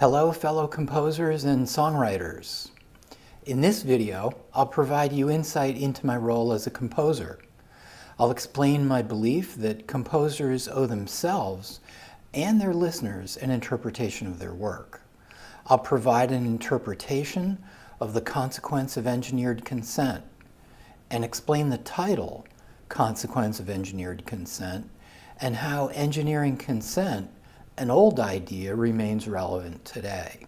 Hello, fellow composers and songwriters. In this video, I'll provide you insight into my role as a composer. I'll explain my belief that composers owe themselves and their listeners an interpretation of their work. I'll provide an interpretation of the consequence of engineered consent and explain the title, Consequence of Engineered Consent, and how engineering consent, an old idea, remains relevant today.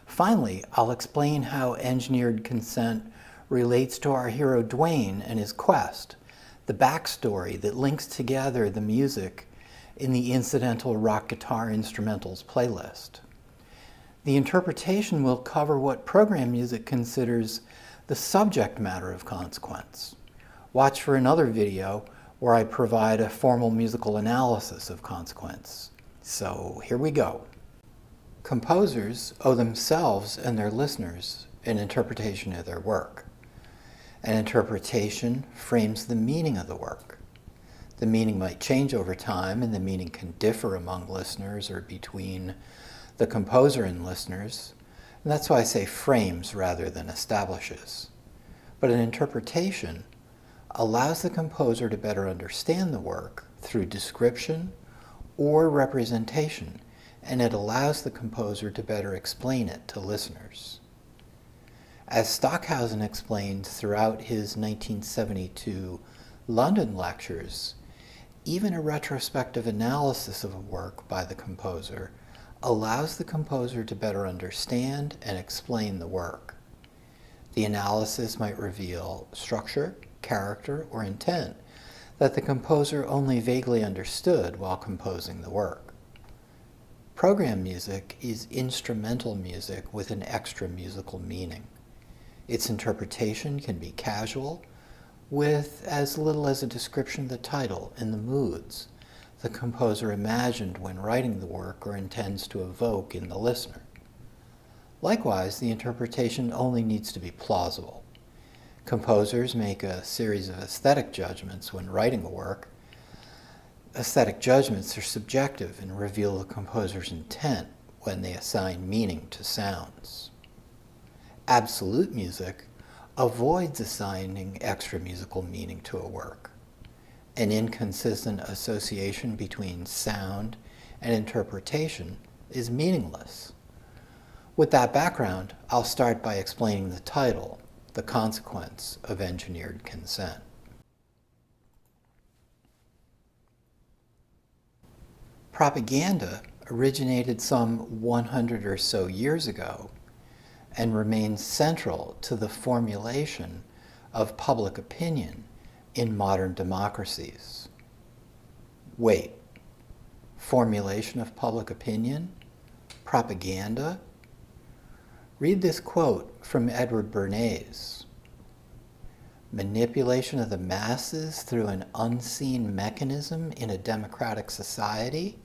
Finally, I'll explain how engineered consent relates to our hero Dwayne and his quest, the backstory that links together the music in the incidental rock guitar instrumentals playlist. The interpretation will cover what program music considers the subject matter of consequence. Watch for another video where I provide a formal musical analysis of consequence. So here we go. Composers owe themselves and their listeners an interpretation of their work. An interpretation frames the meaning of the work. The meaning might change over time, and the meaning can differ among listeners or between the composer and listeners. And that's why I say frames rather than establishes. But an interpretation allows the composer to better understand the work through description or representation, and it allows the composer to better explain it to listeners. As Stockhausen explained throughout his 1972 London lectures, even a retrospective analysis of a work by the composer allows the composer to better understand and explain the work. The analysis might reveal structure, character, or intent that the composer only vaguely understood while composing the work. Program music is instrumental music with an extra musical meaning. Its interpretation can be casual, with as little as a description of the title and the moods the composer imagined when writing the work or intends to evoke in the listener. Likewise, the interpretation only needs to be plausible. Composers make a series of aesthetic judgments when writing a work. Aesthetic judgments are subjective and reveal the composer's intent when they assign meaning to sounds. Absolute music avoids assigning extra musical meaning to a work. An inconsistent association between sound and interpretation is meaningless. With that background, I'll start by explaining the title, The Consequence of Engineered Consent. Propaganda originated some 100 or so years ago and remains central to the formulation of public opinion in modern democracies. Wait, formulation of public opinion? Propaganda? Read this quote from Edward Bernays. Manipulation of the masses through an unseen mechanism in a democratic society?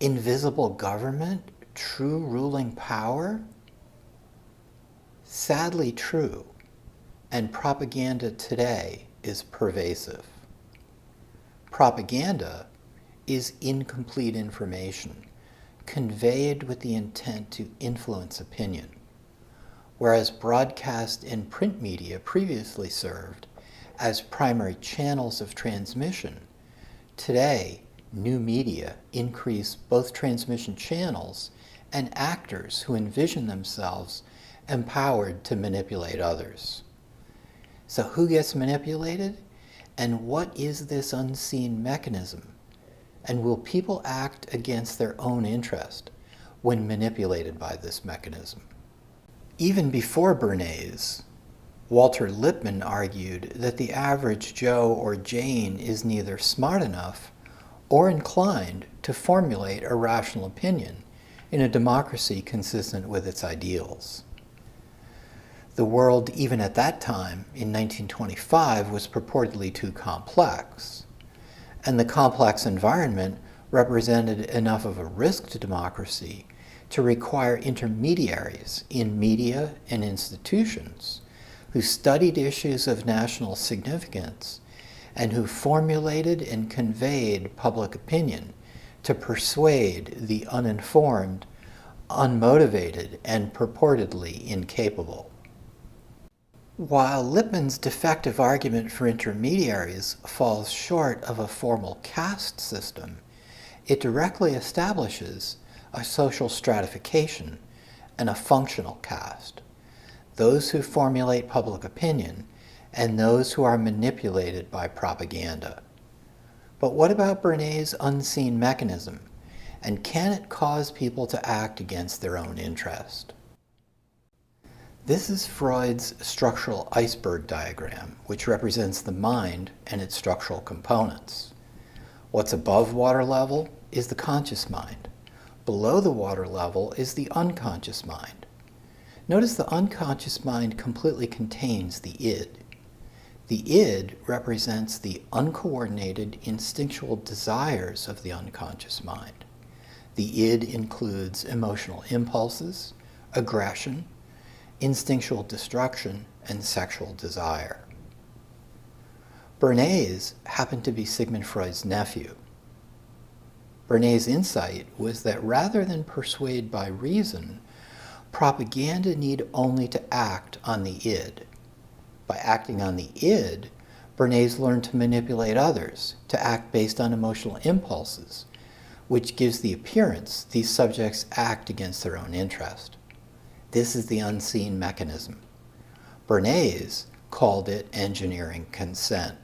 Invisible government? True ruling power? Sadly true, and propaganda today is pervasive. Propaganda is incomplete information conveyed with the intent to influence opinion, whereas broadcast and print media previously served as primary channels of transmission. Today, new media increase both transmission channels and actors who envision themselves empowered to manipulate others. So who gets manipulated? And what is this unseen mechanism? And will people act against their own interest when manipulated by this mechanism? Even before Bernays, Walter Lippmann argued that the average Joe or Jane is neither smart enough or inclined to formulate a rational opinion in a democracy consistent with its ideals. The world, even at that time, in 1925, was purportedly too complex, and the complex environment represented enough of a risk to democracy to require intermediaries in media and institutions who studied issues of national significance and who formulated and conveyed public opinion to persuade the uninformed unmotivated, and purportedly incapable. While Lippmann's defective argument for intermediaries falls short of a formal caste system, it directly establishes a social stratification and a functional caste, those who formulate public opinion and those who are manipulated by propaganda. But what about Bernays' unseen mechanism, and can it cause people to act against their own interest? This is Freud's structural iceberg diagram, which represents the mind and its structural components. What's above water level is the conscious mind. Below the water level is the unconscious mind. Notice the unconscious mind completely contains the id. The id represents the uncoordinated instinctual desires of the unconscious mind. The id includes emotional impulses, aggression, instinctual destruction, and sexual desire. Bernays happened to be Sigmund Freud's nephew. Bernays' insight was that rather than persuade by reason, propaganda need only to act on the id. By acting on the id, Bernays learned to manipulate others, to act based on emotional impulses, which gives the appearance these subjects act against their own interest. This is the unseen mechanism. Bernays called it engineering consent.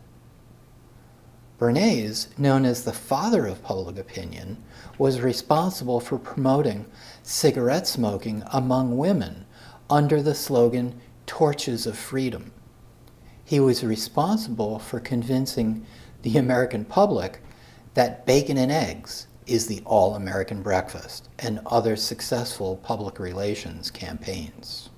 Bernays, known as the father of public opinion, was responsible for promoting cigarette smoking among women under the slogan, "Torches of Freedom." He was responsible for convincing the American public that bacon and eggs is the all-American breakfast, and other successful public relations campaigns.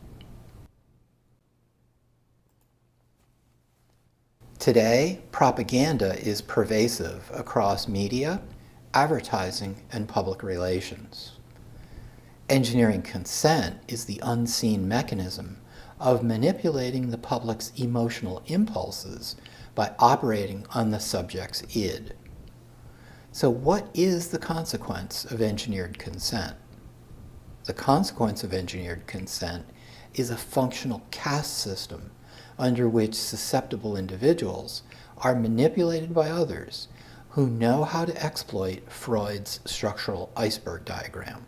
Today, propaganda is pervasive across media, advertising, and public relations. Engineering consent is the unseen mechanism of manipulating the public's emotional impulses by operating on the subject's id. So what is the consequence of engineered consent? The consequence of engineered consent is a functional caste system under which susceptible individuals are manipulated by others who know how to exploit Freud's structural iceberg diagram.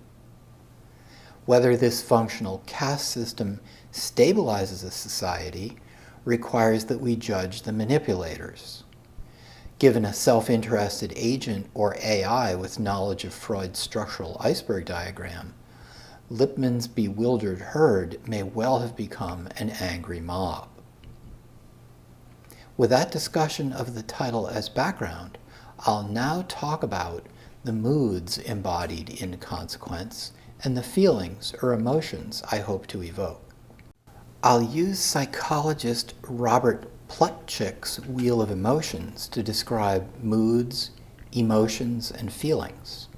Whether this functional caste system stabilizes a society requires that we judge the manipulators. Given a self-interested agent or AI with knowledge of Freud's structural iceberg diagram, Lippmann's bewildered herd may well have become an angry mob. With that discussion of the title as background, I'll now talk about the moods embodied in consequence and the feelings or emotions I hope to evoke. I'll use psychologist Robert Plutchik's Wheel of Emotions to describe moods, emotions, and feelings.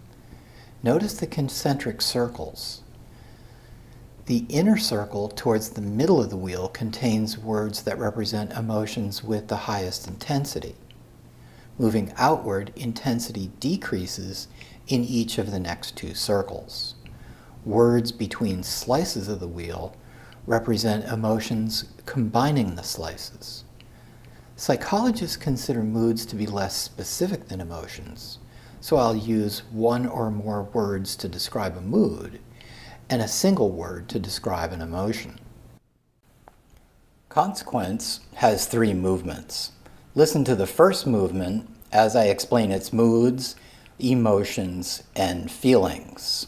Notice the concentric circles. The inner circle towards the middle of the wheel contains words that represent emotions with the highest intensity. Moving outward, intensity decreases in each of the next two circles. Words between slices of the wheel represent emotions combining the slices. Psychologists consider moods to be less specific than emotions, so I'll use one or more words to describe a mood and a single word to describe an emotion. Consequence has three movements. Listen to the first movement as I explain its moods, emotions, and feelings.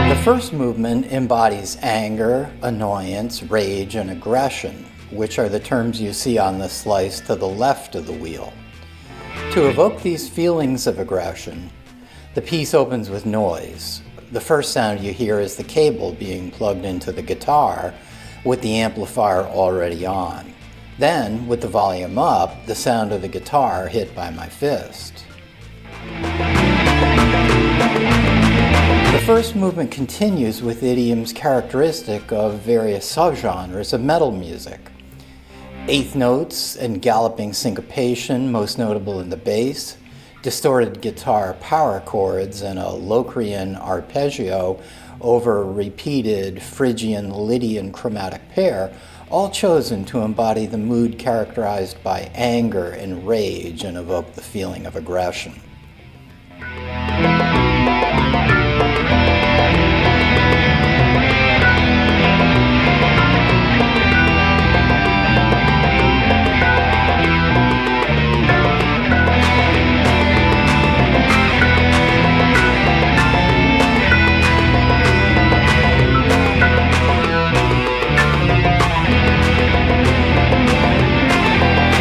The first movement embodies anger, annoyance, rage, and aggression. which are the terms you see on the slice to the left of the wheel. To evoke these feelings of aggression, the piece opens with noise. The first sound you hear is the cable being plugged into the guitar with the amplifier already on. Then, with the volume up, the sound of the guitar hit by my fist. The first movement continues with idioms characteristic of various subgenres of metal music. Eighth notes and galloping syncopation, most notable in the bass, distorted guitar power chords, and a Locrian arpeggio over a repeated Phrygian-Lydian chromatic pair, all chosen to embody the mood characterized by anger and rage and evoke the feeling of aggression.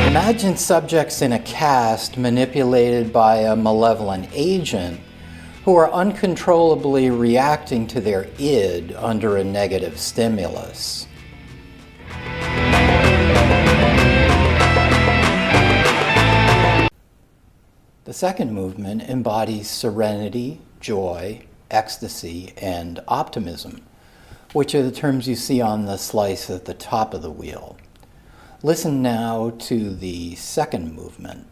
Imagine subjects in a cast manipulated by a malevolent agent who are uncontrollably reacting to their id under a negative stimulus. The second movement embodies serenity, joy, ecstasy, and optimism, which are the terms you see on the slice at the top of the wheel. Listen now to the second movement.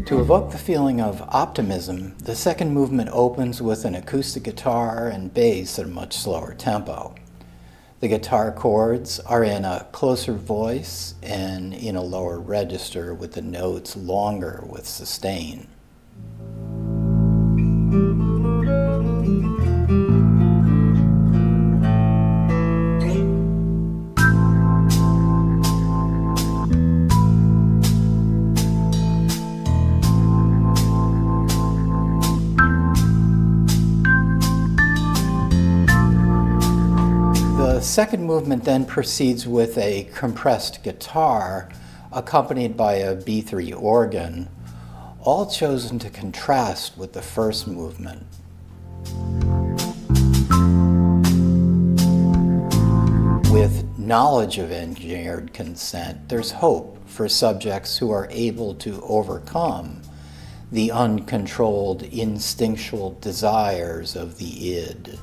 To evoke the feeling of optimism, the second movement opens with an acoustic guitar and bass at a much slower tempo. The guitar chords are in a closer voice and in a lower register, with the notes longer with sustain. The second movement then proceeds with a compressed guitar accompanied by a B3 organ, all chosen to contrast with the first movement. With knowledge of engineered consent, there's hope for subjects who are able to overcome the uncontrolled instinctual desires of the id.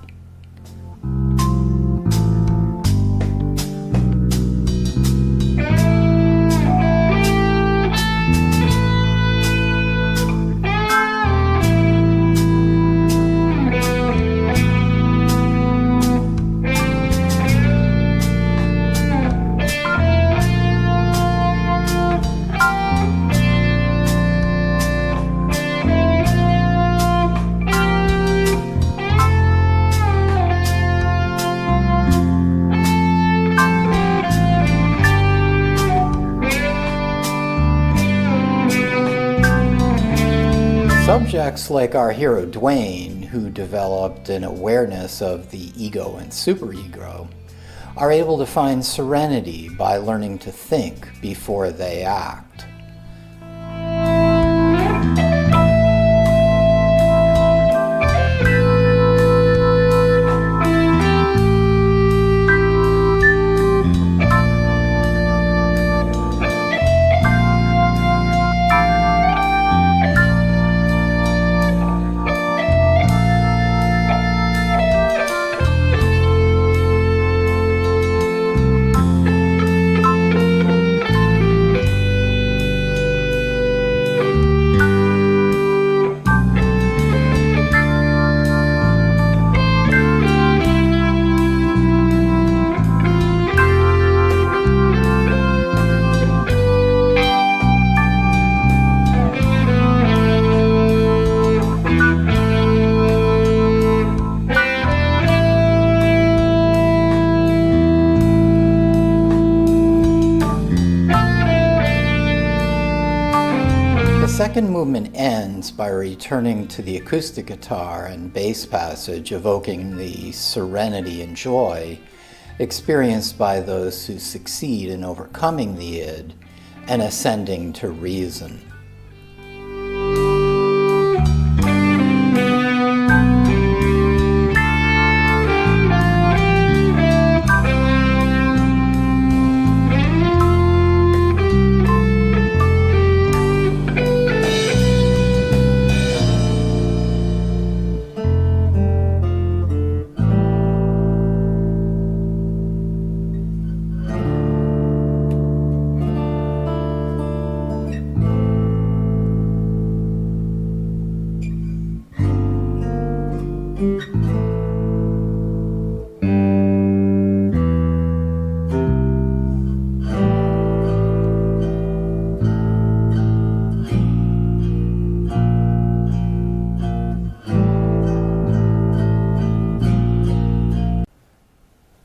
Subjects like our hero Dwayne, who developed an awareness of the ego and superego, are able to find serenity by learning to think before they act. second movement ends by returning to the acoustic guitar and bass passage, evoking the serenity and joy experienced by those who succeed in overcoming the id and ascending to reason.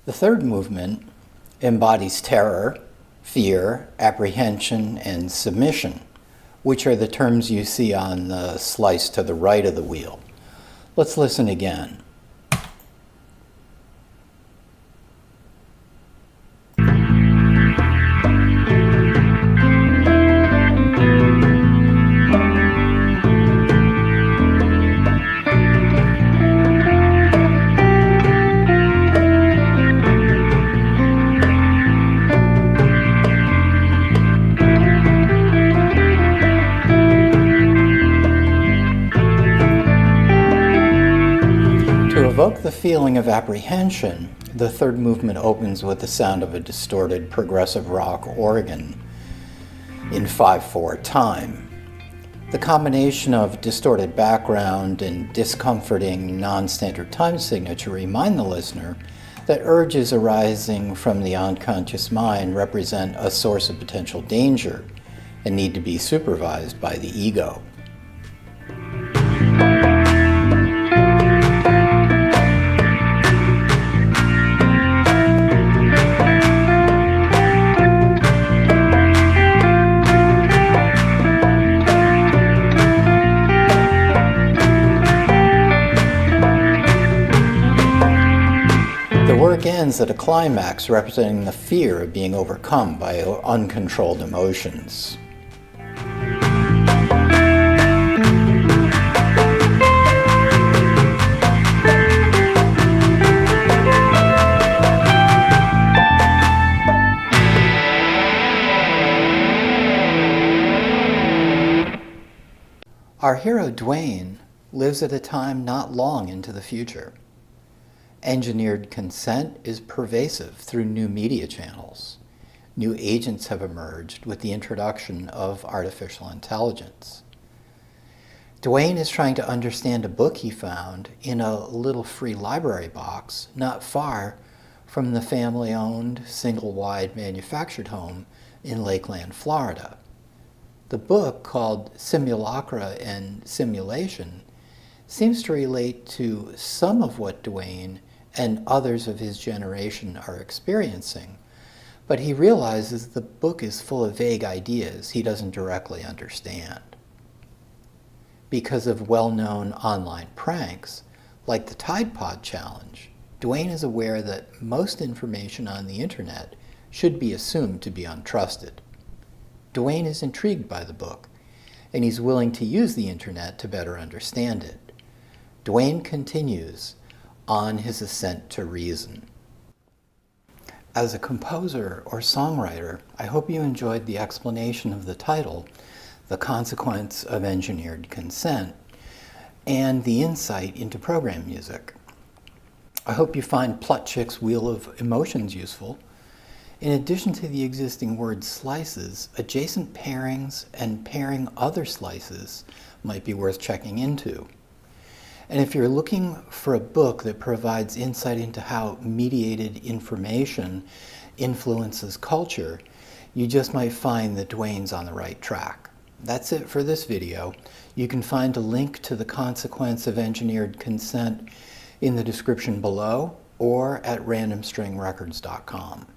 The third movement embodies terror, fear, apprehension, and submission, which are the terms you see on the slice to the right of the wheel. Let's listen again. To evoke the feeling of apprehension, the third movement opens with the sound of a distorted progressive rock organ in 5/4 time. The combination of distorted background and discomforting non-standard time signature remind the listener that urges arising from the unconscious mind represent a source of potential danger and need to be supervised by the ego. The work ends at a climax representing the fear of being overcome by uncontrolled emotions. Our hero Dwayne lives at a time not long into the future. Engineered consent is pervasive through new media channels. New agents have emerged with the introduction of artificial intelligence. Dwayne is trying to understand a book he found in a little free library box not far from the family-owned, single-wide manufactured home in Lakeland, Florida. The book, called Simulacra and Simulation, seems to relate to some of what Dwayne and others of his generation are experiencing, but he realizes the book is full of vague ideas he doesn't directly understand. Because of well-known online pranks, like the Tide Pod Challenge, Dwayne is aware that most information on the internet should be assumed to be untrusted. Dwayne is intrigued by the book, and he's willing to use the internet to better understand it. Dwayne continues on his ascent to reason. As a composer or songwriter, I hope you enjoyed the explanation of the title, The Consequence of Engineered Consent, and the insight into program music. I hope you find Plutchik's Wheel of Emotions useful. In addition to the existing word slices, adjacent pairings and pairing other slices might be worth checking into. And if you're looking for a book that provides insight into how mediated information influences culture, you just might find that Dwayne's on the right track. That's it for this video. You can find a link to The Consequence of Engineered Consent in the description below or at randomstringrecords.com.